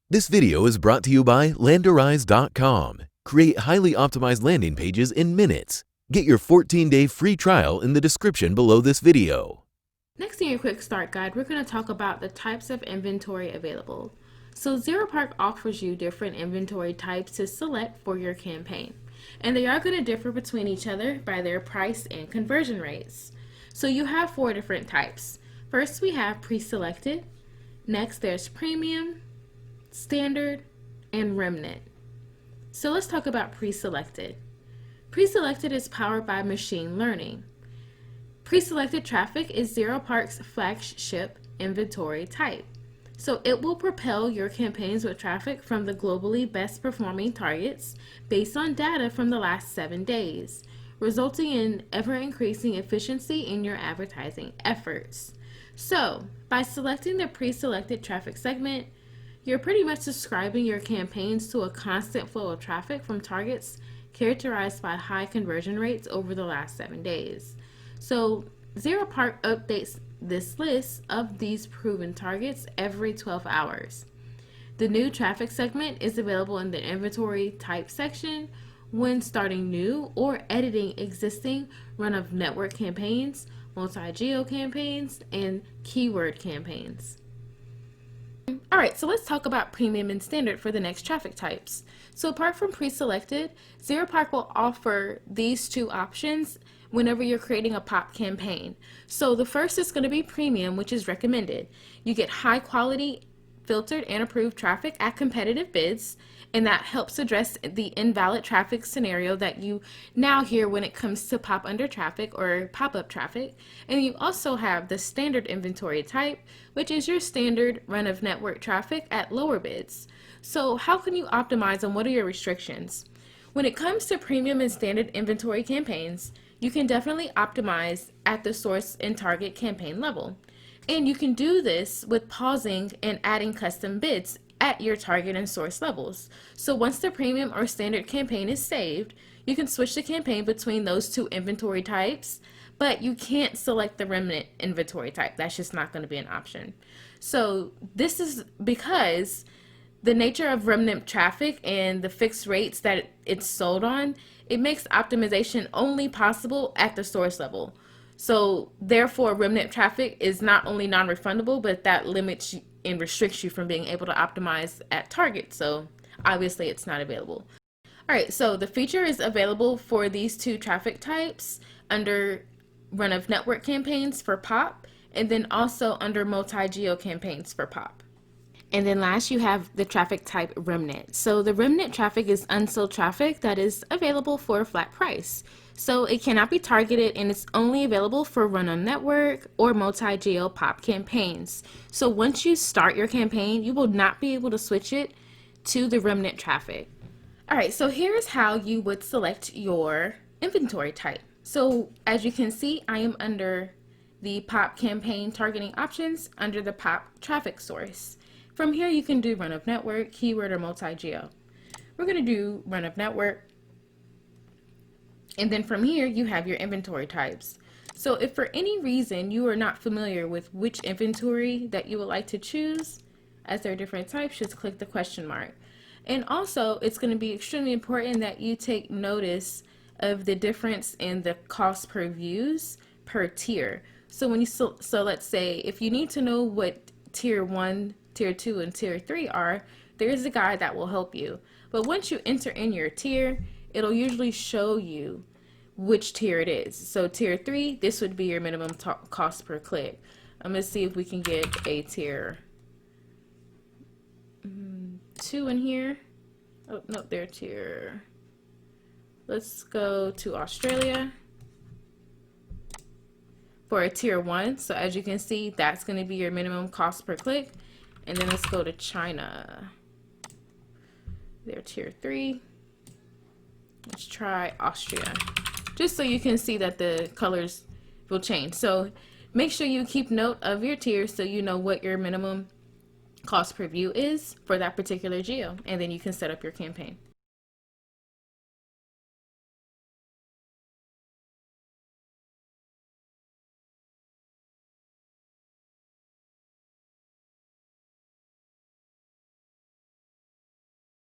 This video is brought to you by Landerize.com. Create highly optimized landing pages in minutes. Get your 14-day free trial in the description below this video. Next in your quick start guide, we're going to talk about the types of inventory available. So Zeropark offers you different inventory types to select for your campaign. And they are going to differ between each other by their price and conversion rates. So you have 4 different types. First we have pre-selected. Next there's premium, standard, and remnant. So let's talk about pre-selected. Pre-selected is powered by machine learning. Pre-selected traffic is Zeropark's flagship inventory type. So it will propel your campaigns with traffic from the globally best performing targets based on data from the last 7 days, resulting in ever-increasing efficiency in your advertising efforts. So by selecting the pre-selected traffic segment, you're pretty much describing your campaigns to a constant flow of traffic from targets characterized by high conversion rates over the last 7 days. So Zeropark updates this list of these proven targets every 12 hours. The new traffic segment is available in the inventory type section when starting new or editing existing run-of-network campaigns, multi-geo campaigns, and keyword campaigns. Alright, so let's talk about premium and standard for the next traffic types. So apart from pre-selected, Zeropark will offer these 2 options whenever you're creating a pop campaign. So the first is going to be premium, which is recommended. You get high quality filtered and approved traffic at competitive bids, and that helps address the invalid traffic scenario that you now hear when it comes to pop under traffic or pop-up traffic. And you also have the standard inventory type, which is your standard run of network traffic at lower bids. So how can you optimize and what are your restrictions? When it comes to premium and standard inventory campaigns, you can definitely optimize at the source and target campaign level. And you can do this with pausing and adding custom bids at your target and source levels. So once the premium or standard campaign is saved, you can switch the campaign between those 2 inventory types, but you can't select the remnant inventory type. That's just not going to be an option. So this is because the nature of remnant traffic and the fixed rates that it's sold on, it makes optimization only possible at the source level. So therefore, remnant traffic is not only non-refundable, but that limits and restricts you from being able to optimize at target. So obviously it's not available. All right, so the feature is available for these 2 traffic types under run of network campaigns for POP, and then also under multi-geo campaigns for POP. And then last you have the traffic type remnant. So the remnant traffic is unsold traffic that is available for a flat price. So it cannot be targeted and it's only available for run on network or multi-geo pop campaigns. So once you start your campaign, you will not be able to switch it to the remnant traffic. Alright, so here's how you would select your inventory type. So as you can see, I am under the pop campaign targeting options under the pop traffic source. From here you can do run of network, keyword, or multi-geo. We're going to do run of network. And then from here you have your inventory types. So if for any reason you are not familiar with which inventory that you would like to choose, as there are different types, just click the question mark. And also it's going to be extremely important that you take notice of the difference in the cost per views per tier. So when you so let's say if you need to know what tier 1, tier 2, and tier 3 are, there's a guide that will help you. But once you enter in your tier, it'll usually show you which tier it is. So tier 3, this would be your minimum cost per click. I'm going to see if we can get a tier 2 in here. Oh, no, they're tier. Let's go to Australia for a tier 1. So as you can see, that's going to be your minimum cost per click. And then let's go to China. They're tier 3. Let's try Austria. Just so you can see that the colors will change. So make sure you keep note of your tiers so you know what your minimum cost per view is for that particular geo. And then you can set up your campaign.